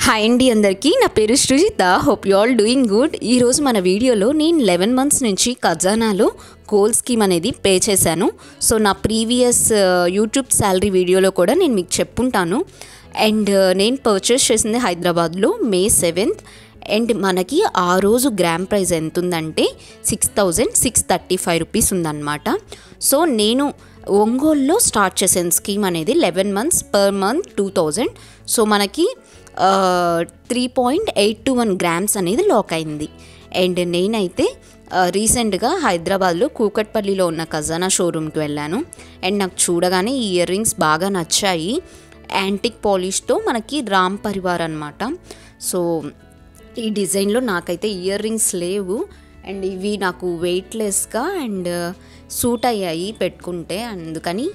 Hi అండి అందరికీ, నా పేరు Srujitha. Hope you all doing good. ఈరోజు మన వీడియోలో నేను 11 మంత్స్ నుంచి ఖజానాలో గోల్డ్ స్కీమ్ అనేది పే చేశాను. సో నా ప్రీవియస్ యూట్యూబ్ శాలరీ వీడియోలో కూడా నేను మీకు చెప్పుంటాను. అండ్ నేను పర్చేస్ చేసింది హైదరాబాద్లో May 7th. అండ్ మనకి ఆ రోజు గ్రామ్ ప్రైస్ ఎంత ఉందంటే 6,635 రూపీస్ ఉందన్నమాట. సో నేను ఒంగోలులో స్టార్ట్ చేశాను స్కీమ్ అనేది. 11 మంత్స్ పర్ మంత్ 2000. సో మనకి 3.821 గ్రామ్స్ అనేది లాక్ అయింది. అండ్ నేనైతే రీసెంట్గా హైదరాబాద్లో కూకట్పల్లిలో ఉన్న ఖజానా షోరూమ్కి వెళ్ళాను. అండ్ నాకు చూడగానే ఈ ఇయర్ రింగ్స్ బాగా నచ్చాయి. యాంటిక్ పాలిష్తో మనకి రామ్ పరివార్ అనమాట. సో ఈ డిజైన్లో నాకైతే ఇయర్ రింగ్స్ లేవు. అండ్ ఇవి నాకు వెయిట్లెస్గా అండ్ సూట్ అయ్యాయి పెట్టుకుంటే, అందుకని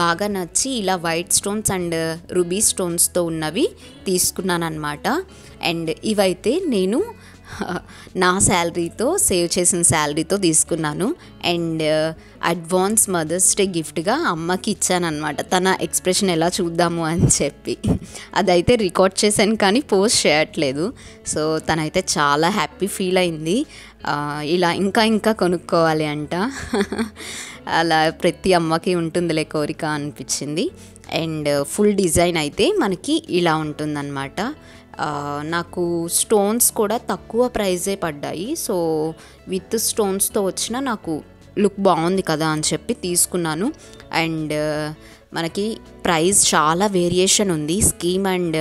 బాగా నచ్చి ఇలా వైట్ స్టోన్స్ అండ్ రూబీ స్టోన్స్తో ఉన్నవి తీసుకున్నాను అనమాట. అండ్ ఇవైతే నేను నా శాలరీతో సేవ్ చేసిన శాలరీతో తీసుకున్నాను. అండ్ అడ్వాన్స్ మదర్స్ డే గిఫ్ట్గా అమ్మకి ఇచ్చాను అనమాట. తన ఎక్స్ప్రెషన్ ఎలా చూద్దాము అని చెప్పి అదైతే రికార్డ్ చేశాను కానీ పోస్ట్ చేయట్లేదు. సో తనైతే చాలా హ్యాపీ ఫీల్ అయింది. ఇలా ఇంకా కొనుక్కోవాలి అంట. అలా ప్రతి అమ్మకి ఉంటుందిలే కోరిక అనిపించింది. అండ్ ఫుల్ డిజైన్ అయితే మనకి ఇలా ఉంటుందన్నమాట. నాకు స్టోన్స్ కూడా తక్కువ ప్రైజే పడ్డాయి. సో విత్ స్టోన్స్తో వచ్చిన నాకు లుక్ బాగుంది కదా అని చెప్పి తీసుకున్నాను. అండ్ మనకి ప్రైస్ చాలా వేరియేషన్ ఉంది scheme and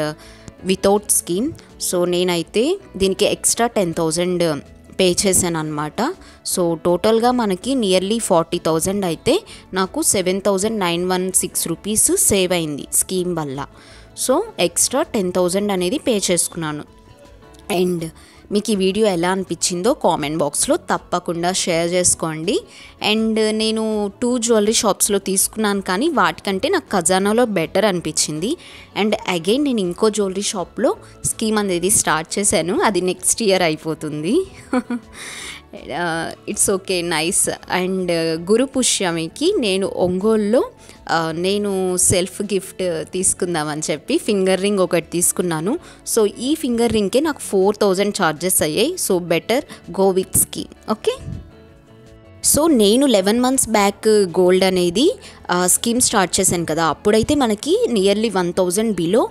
without scheme. So నేనైతే దీనికి ఎక్స్ట్రా 10,000 పే చేశాను అనమాట. సో టోటల్గా మనకి నియర్లీ 40,000 అయితే నాకు 7,916 రూపీస్ సేవ్ అయింది స్కీమ్ వల్ల. సో ఎక్స్ట్రా 10,000 అనేది పే చేసుకున్నాను. అండ్ మీకు ఈ వీడియో ఎలా అనిపించిందో కామెంట్ బాక్స్లో తప్పకుండా షేర్ చేసుకోండి. అండ్ నేను 2 జ్యువెలరీ షాప్స్లో తీసుకున్నాను కానీ వాటికంటే నాకు ఖజానాలో బెటర్ అనిపించింది. అండ్ అగైన్ నేను ఇంకో జ్యువెలరీ షాప్లో స్కీమ్ అనేది స్టార్ట్ చేశాను. అది నెక్స్ట్ ఇయర్ అయిపోతుంది. It's okay, nice. అండ్ గురు పుష్యమికి నేను ఒంగోలులో నేను సెల్ఫ్ గిఫ్ట్ తీసుకుందామని చెప్పి ఫింగర్ రింగ్ ఒకటి తీసుకున్నాను. సో ఈ ఫింగర్ రింగ్కే నాకు 4,000 ఛార్జెస్ అయ్యాయి. So better go with scheme. Okay. So నేను 11 మంత్స్ బ్యాక్ గోల్డ్ అనేది స్కీమ్ స్టార్ట్ చేశాను కదా, అప్పుడైతే మనకి నియర్లీ 1,000 బిలో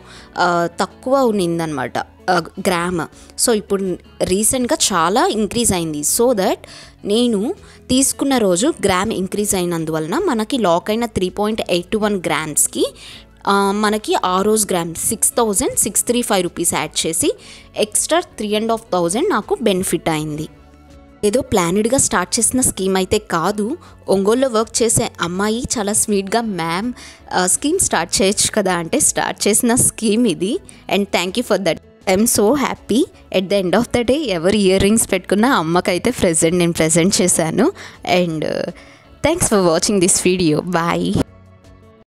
తక్కువ ఉన్నిందనమాట గ్రామ్. సో ఇప్పుడు రీసెంట్గా చాలా ఇంక్రీజ్ అయింది. సో దట్ నేను తీసుకున్న రోజు గ్రామ్ ఇంక్రీజ్ అయినందువలన మనకి లాక్ అయిన 3.821 గ్రామ్స్కి మనకి ఆ రోజు గ్రామ్ 6,635 రూపీస్ యాడ్ చేసి ఎక్స్ట్రా 3,500 నాకు బెనిఫిట్ అయింది. ఏదో ప్లానెడ్గా స్టార్ట్ చేసిన స్కీమ్ అయితే కాదు. ఒంగోలులో వర్క్ చేసే అమ్మాయి చాలా స్వీట్గా మ్యామ్ స్కీమ్ స్టార్ట్ చేయొచ్చు కదా అంటే స్టార్ట్ చేసిన స్కీమ్ ఇది. And thank you for that. I'm so happy. At the end of the day ఎవరు ఇయర్ రింగ్స్ పెట్టుకున్నా అమ్మకైతే నేను ప్రెజెంట్ చేశాను. And thanks for watching this video. Bye.